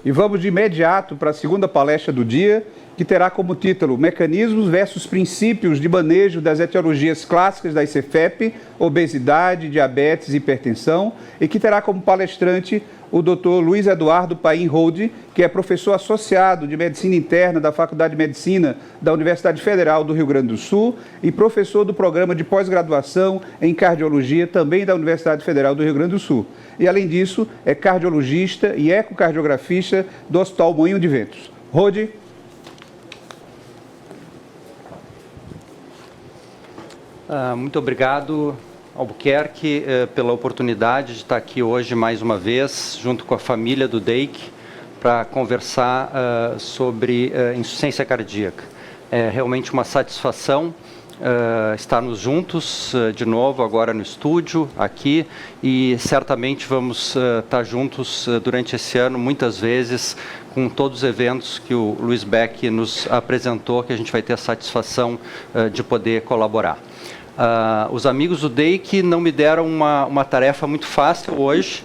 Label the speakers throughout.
Speaker 1: E vamos de imediato para a segunda palestra do dia, que terá como título Mecanismos versus Princípios de Manejo das Etiologias Clássicas da ICFEP, Obesidade, Diabetes e Hipertensão, e que terá como palestrante o Dr. Luiz Eduardo Paim Holdi, que é professor associado de Medicina Interna da Faculdade de Medicina da Universidade Federal do Rio Grande do Sul e professor do programa de pós-graduação em Cardiologia também da Universidade Federal do Rio Grande do Sul. E, além disso, é cardiologista e ecocardiografista do Hospital Moinho de Ventos. Holdi.
Speaker 2: Muito obrigado, Albuquerque, pela oportunidade de estar aqui hoje mais uma vez, junto com a família do DEIC, para conversar sobre insuficiência cardíaca. É realmente uma satisfação estarmos juntos de novo, agora no estúdio, aqui, e certamente vamos estar juntos durante esse ano, muitas vezes, com todos os eventos que o Luiz Beck nos apresentou, que a gente vai ter a satisfação de poder colaborar. Os amigos do DEIC não me deram uma tarefa muito fácil hoje.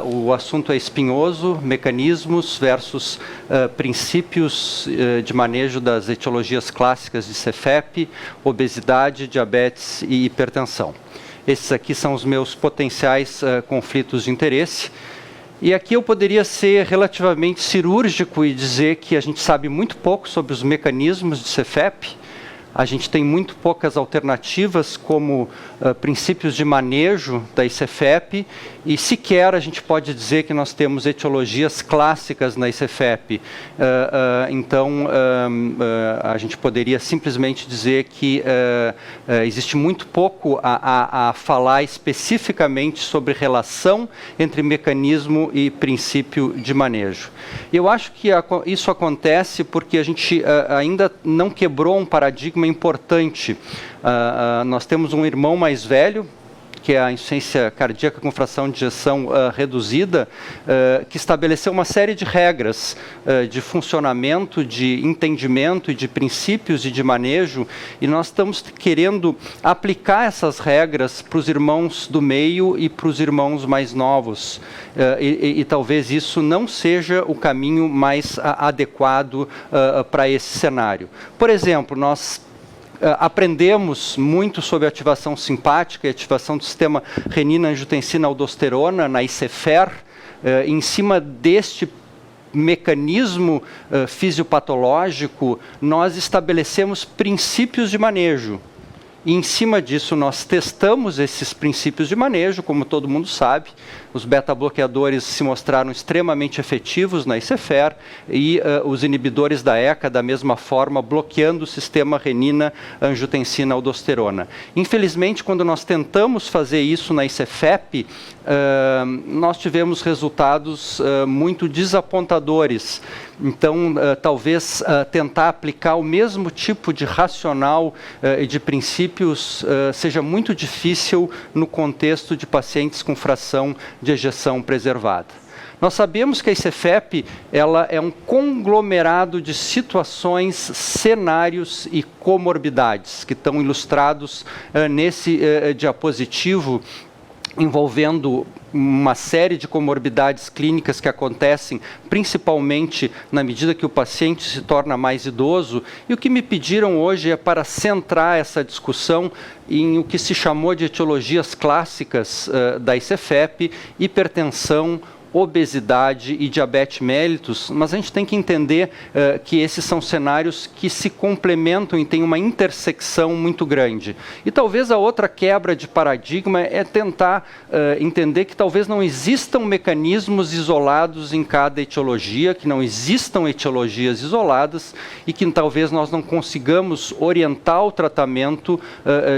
Speaker 2: O assunto é espinhoso, mecanismos versus princípios de manejo das etiologias clássicas de CFEP, obesidade, diabetes e hipertensão. Esses aqui são os meus potenciais conflitos de interesse. E aqui eu poderia ser relativamente cirúrgico e dizer que a gente sabe muito pouco sobre os mecanismos de CFEP. A gente tem muito poucas alternativas como princípios de manejo da ICFEP e sequer a gente pode dizer que nós temos etiologias clássicas na ICFEP. Então, a gente poderia simplesmente dizer que existe muito pouco a falar especificamente sobre relação entre mecanismo e princípio de manejo. Eu acho que isso acontece porque a gente ainda não quebrou um paradigma importante. Nós temos um irmão mais velho, que é a insuficiência cardíaca com fração de ejeção reduzida, que estabeleceu uma série de regras de funcionamento, de entendimento e de princípios e de manejo, e nós estamos querendo aplicar essas regras para os irmãos do meio e para os irmãos mais novos. E talvez isso não seja o caminho mais adequado para esse cenário. Por exemplo, nós aprendemos muito sobre ativação simpática e ativação do sistema renina-angiotensina-aldosterona na ICFER. Em cima deste mecanismo fisiopatológico, nós estabelecemos princípios de manejo. E, em cima disso, nós testamos esses princípios de manejo, como todo mundo sabe. Os beta-bloqueadores se mostraram extremamente efetivos na ICFER e os inibidores da ECA, da mesma forma, bloqueando o sistema renina-angiotensina-aldosterona. Infelizmente, quando nós tentamos fazer isso na ICFEP, nós tivemos resultados muito desapontadores. Então, talvez tentar aplicar o mesmo tipo de racional e de princípios seja muito difícil no contexto de pacientes com fração de ejeção preservada. Nós sabemos que a ICFEP ela é um conglomerado de situações, cenários e comorbidades que estão ilustrados nesse diapositivo, envolvendo uma série de comorbidades clínicas que acontecem principalmente na medida que o paciente se torna mais idoso. E o que me pediram hoje é para centrar essa discussão em o que se chamou de etiologias clássicas da ICFEP, hipertensão, obesidade e diabetes mellitus, mas a gente tem que entender que esses são cenários que se complementam e têm uma intersecção muito grande. E talvez a outra quebra de paradigma é tentar entender que talvez não existam mecanismos isolados em cada etiologia, que não existam etiologias isoladas e que talvez nós não consigamos orientar o tratamento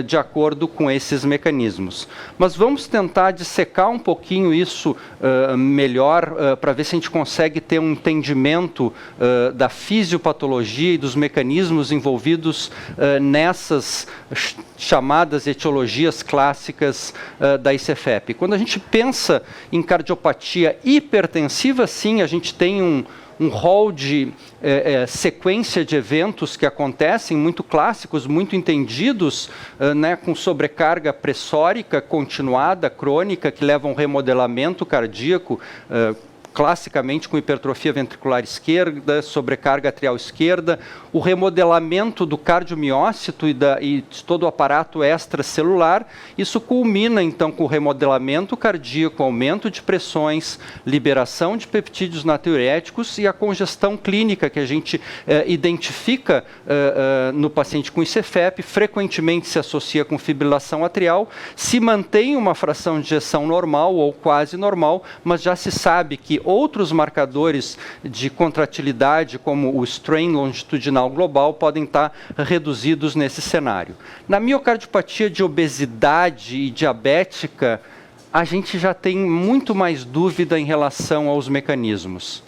Speaker 2: de acordo com esses mecanismos. Mas vamos tentar dissecar um pouquinho isso melhor para ver se a gente consegue ter um entendimento da fisiopatologia e dos mecanismos envolvidos nessas chamadas etiologias clássicas da ICFEP. Quando a gente pensa em cardiopatia hipertensiva, sim, a gente tem um rol de sequência de eventos que acontecem, muito clássicos, muito entendidos, com sobrecarga pressórica continuada, crônica, que leva a um remodelamento cardíaco classicamente com hipertrofia ventricular esquerda, sobrecarga atrial esquerda, o remodelamento do cardiomiócito e de todo o aparato extracelular. Isso culmina, então, com o remodelamento cardíaco, aumento de pressões, liberação de peptídeos natriuréticos e a congestão clínica que a gente identifica no paciente com ICFEP, frequentemente se associa com fibrilação atrial, se mantém uma fração de ejeção normal ou quase normal, mas já se sabe que outros marcadores de contratilidade, como o strain longitudinal global, podem estar reduzidos nesse cenário. Na miocardiopatia de obesidade e diabética, a gente já tem muito mais dúvida em relação aos mecanismos.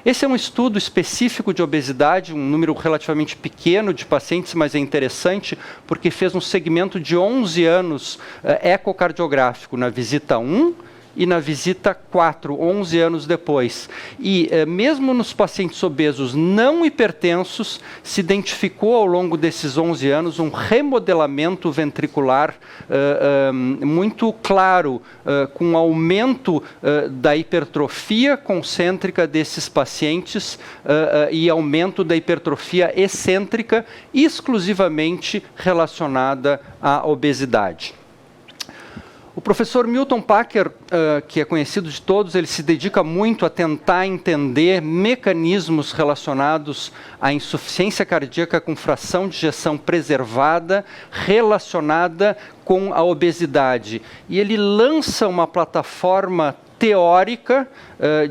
Speaker 2: Esse é um estudo específico de obesidade, um número relativamente pequeno de pacientes, mas é interessante porque fez um segmento de 11 anos ecocardiográfico na visita 1 e na visita 4, 11 anos depois. E mesmo nos pacientes obesos não hipertensos, se identificou ao longo desses 11 anos um remodelamento ventricular muito claro, com aumento da hipertrofia concêntrica desses pacientes e aumento da hipertrofia excêntrica, exclusivamente relacionada à obesidade. O professor Milton Packer, que é conhecido de todos, ele se dedica muito a tentar entender mecanismos relacionados à insuficiência cardíaca com fração de ejeção preservada relacionada com a obesidade. E ele lança uma plataforma teórica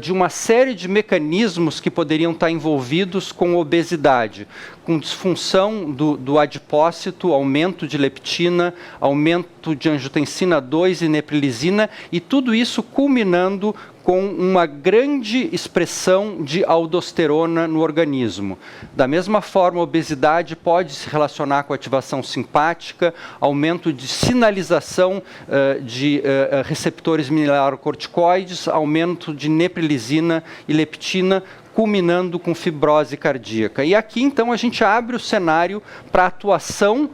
Speaker 2: de uma série de mecanismos que poderiam estar envolvidos com obesidade, com disfunção do adipócito, aumento de leptina, aumento de angiotensina 2 e neprilisina, e tudo isso culminando com uma grande expressão de aldosterona no organismo. Da mesma forma, a obesidade pode se relacionar com ativação simpática, aumento de sinalização de receptores mineralocorticoides, aumento de neprilisina e leptina, culminando com fibrose cardíaca. E aqui, então, a gente abre o cenário para atuação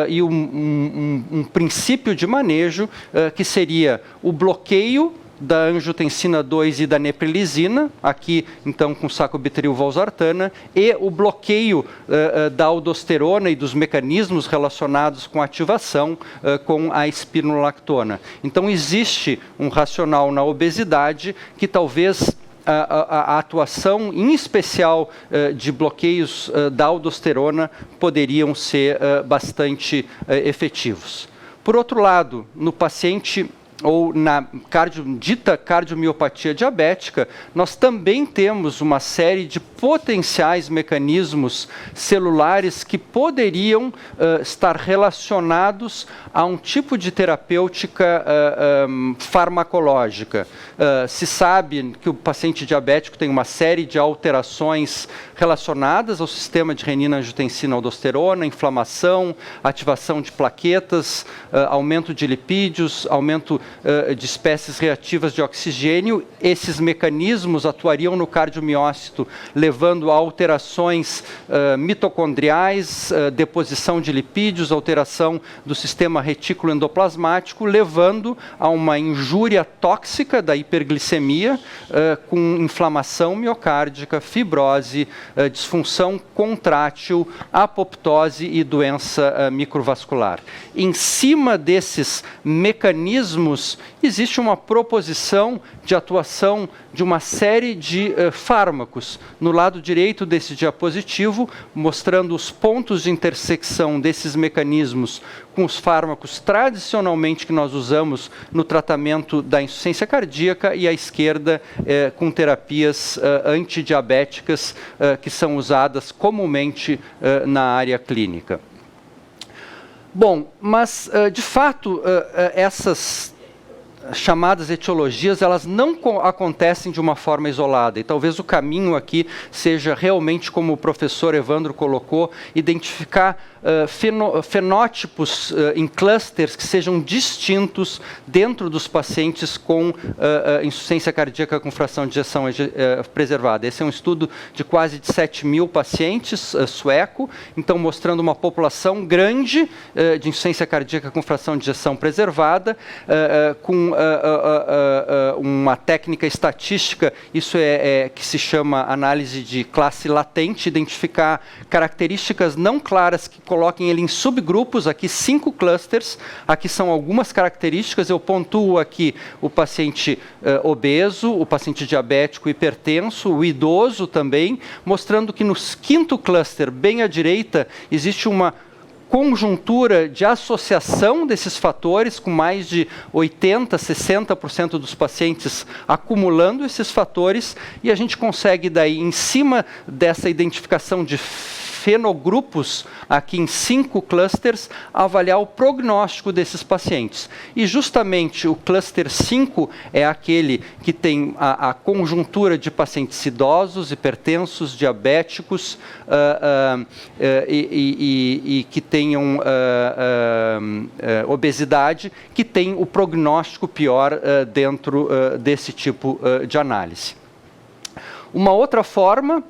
Speaker 2: e um princípio de manejo que seria o bloqueio da angiotensina 2 e da neprilisina, aqui então com sacubitril valsartana, e o bloqueio da aldosterona e dos mecanismos relacionados com a ativação com a espironolactona. Então existe um racional na obesidade que talvez a atuação, em especial de bloqueios da aldosterona, poderiam ser bastante efetivos. Por outro lado, no paciente ou na dita cardiomiopatia diabética, nós também temos uma série de potenciais mecanismos celulares que poderiam estar relacionados a um tipo de terapêutica farmacológica. Se sabe que o paciente diabético tem uma série de alterações relacionadas ao sistema de renina-angiotensina-aldosterona, inflamação, ativação de plaquetas, aumento de lipídios, aumento de espécies reativas de oxigênio. Esses mecanismos atuariam no cardiomiócito, levando a alterações mitocondriais, deposição de lipídios, alteração do sistema retículo endoplasmático, levando a uma injúria tóxica da hiperglicemia, com inflamação miocárdica, fibrose, disfunção contrátil, apoptose e doença microvascular. Em cima desses mecanismos, existe uma proposição de atuação de uma série de fármacos. No lado direito desse diapositivo, mostrando os pontos de intersecção desses mecanismos com os fármacos tradicionalmente que nós usamos no tratamento da insuficiência cardíaca, e à esquerda com terapias antidiabéticas que são usadas comumente na área clínica. Bom, mas de fato essas chamadas etiologias, elas não acontecem de uma forma isolada, e talvez o caminho aqui seja realmente, como o professor Evandro colocou, identificar fenótipos em clusters que sejam distintos dentro dos pacientes com insuficiência cardíaca com fração de ejeção preservada. Esse é um estudo de quase 7.000 pacientes sueco, então mostrando uma população grande de insuficiência cardíaca com fração de ejeção preservada, com uma técnica estatística, isso que se chama análise de classe latente, identificar características não claras que coloquem ele em subgrupos, aqui 5 clusters, aqui são algumas características, eu pontuo aqui o paciente obeso, o paciente diabético hipertenso, o idoso também, mostrando que no 5º cluster, bem à direita, existe uma conjuntura de associação desses fatores, com mais de 80%, 60% dos pacientes acumulando esses fatores, e a gente consegue daí, em cima dessa identificação de fenogrupos, aqui em 5 clusters, avaliar o prognóstico desses pacientes. E justamente o cluster 5 é aquele que tem a conjuntura de pacientes idosos, hipertensos, diabéticos e que tenham obesidade, que tem o prognóstico pior dentro desse tipo de análise. Uma outra forma,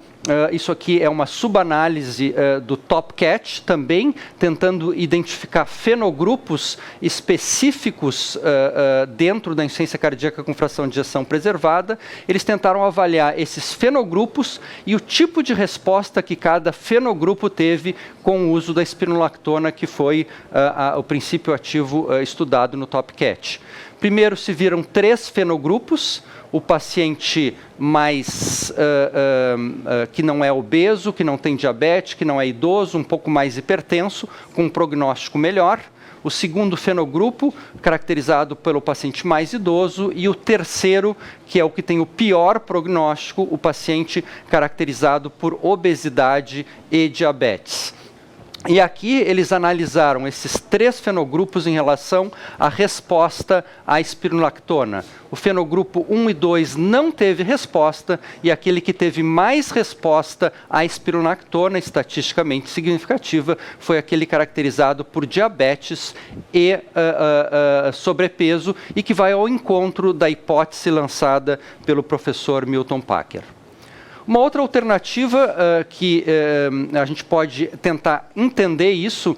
Speaker 2: isso aqui é uma subanálise do TopCat, também tentando identificar fenogrupos específicos dentro da insuficiência cardíaca com fração de ejeção preservada. Eles tentaram avaliar esses fenogrupos e o tipo de resposta que cada fenogrupo teve com o uso da espironolactona, que foi o princípio ativo estudado no TopCat. Primeiro se viram 3 fenogrupos: o paciente mais que não é obeso, que não tem diabetes, que não é idoso, um pouco mais hipertenso, com um prognóstico melhor. O segundo fenogrupo, caracterizado pelo paciente mais idoso. E o terceiro, que é o que tem o pior prognóstico, o paciente caracterizado por obesidade e diabetes. E aqui eles analisaram esses 3 fenogrupos em relação à resposta à espironolactona. O fenogrupo 1 e 2 não teve resposta, e aquele que teve mais resposta à espironolactona, estatisticamente significativa, foi aquele caracterizado por diabetes e sobrepeso, e que vai ao encontro da hipótese lançada pelo professor Milton Packer. Uma outra alternativa que a gente pode tentar entender isso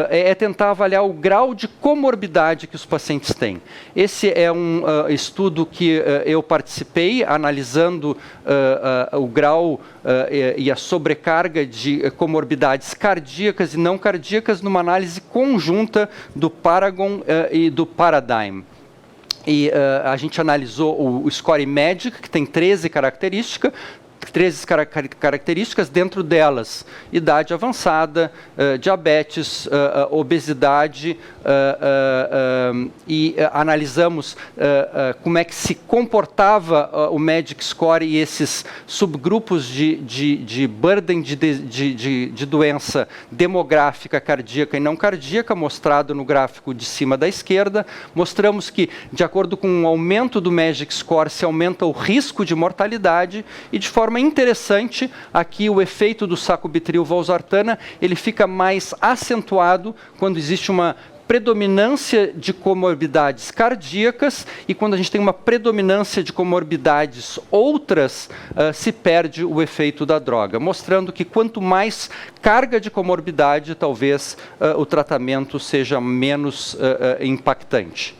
Speaker 2: é tentar avaliar o grau de comorbidade que os pacientes têm. Esse é um estudo que eu participei, analisando o grau e a sobrecarga de comorbidades cardíacas e não cardíacas numa análise conjunta do Paragon e do Paradigm. E a gente analisou o Score Magic, que tem 13 características, dentro delas idade avançada, diabetes, obesidade, e analisamos como é que se comportava o Magic Score e esses subgrupos de burden de doença demográfica, cardíaca e não cardíaca, mostrado no gráfico de cima da esquerda. Mostramos que, de acordo com o aumento do Magic Score, se aumenta o risco de mortalidade, e de forma interessante, aqui o efeito do sacubitril/valsartana, ele fica mais acentuado quando existe uma predominância de comorbidades cardíacas, e quando a gente tem uma predominância de comorbidades outras, se perde o efeito da droga, mostrando que quanto mais carga de comorbidade, talvez o tratamento seja menos impactante.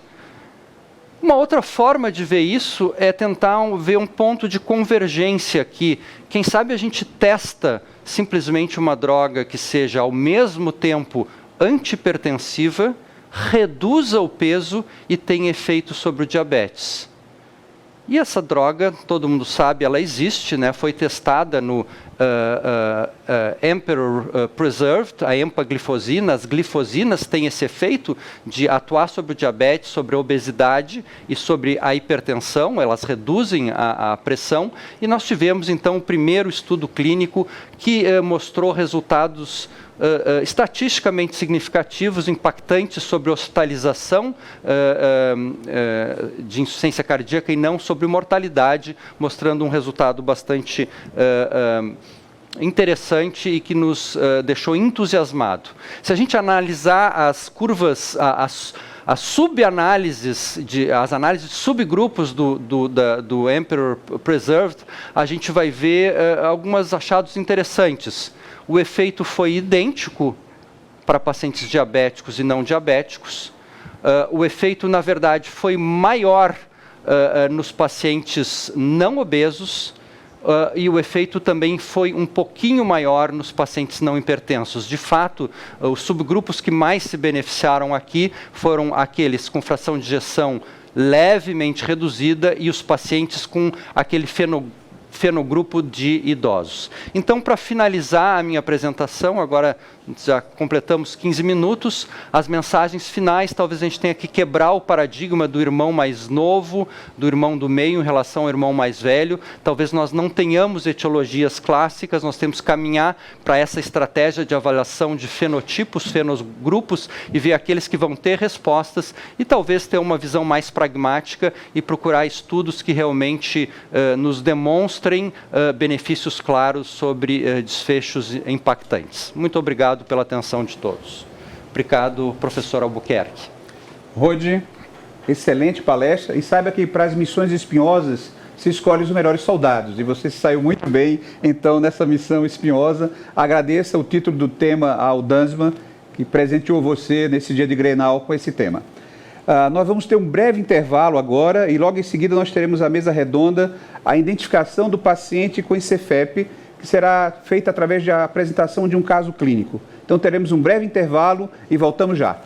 Speaker 2: Uma outra forma de ver isso é tentar ver um ponto de convergência que, quem sabe, a gente testa simplesmente uma droga que seja ao mesmo tempo antihipertensiva, reduza o peso e tem efeito sobre o diabetes. E essa droga, todo mundo sabe, ela existe, né? Foi testada no Emperor Preserved, a empaglifosina. As glifosinas têm esse efeito de atuar sobre o diabetes, sobre a obesidade e sobre a hipertensão, elas reduzem a pressão, e nós tivemos então o primeiro estudo clínico que mostrou resultados estatisticamente significativos, impactantes sobre hospitalização de insuficiência cardíaca e não sobre mortalidade, mostrando um resultado bastante interessante e que nos deixou entusiasmado. Se a gente analisar as curvas, as subanálises, as análises de subgrupos do Emperor Preserved, a gente vai ver alguns achados interessantes. O efeito foi idêntico para pacientes diabéticos e não diabéticos. O efeito, na verdade, foi maior nos pacientes não obesos, e o efeito também foi um pouquinho maior nos pacientes não hipertensos. De fato, os subgrupos que mais se beneficiaram aqui foram aqueles com fração de ejeção levemente reduzida e os pacientes com aquele fenogrupo de idosos. Então, para finalizar a minha apresentação, agora já completamos 15 minutos, as mensagens finais, talvez a gente tenha que quebrar o paradigma do irmão mais novo, do irmão do meio em relação ao irmão mais velho. Talvez nós não tenhamos etiologias clássicas, nós temos que caminhar para essa estratégia de avaliação de fenotipos, fenogrupos, e ver aqueles que vão ter respostas, e talvez ter uma visão mais pragmática e procurar estudos que realmente nos demonstrem benefícios claros sobre desfechos impactantes. Muito obrigado pela atenção de todos. Obrigado, professor Albuquerque.
Speaker 1: Rodi, excelente palestra, e saiba que para as missões espinhosas se escolhe os melhores soldados, e você saiu muito bem, então, nessa missão espinhosa. Agradeça o título do tema ao Dansman, que presenteou você nesse dia de Grenal com esse tema. Nós vamos ter um breve intervalo agora, e logo em seguida nós teremos a mesa redonda, a identificação do paciente com ICFEP, que será feita através da apresentação de um caso clínico. Então teremos um breve intervalo e voltamos já.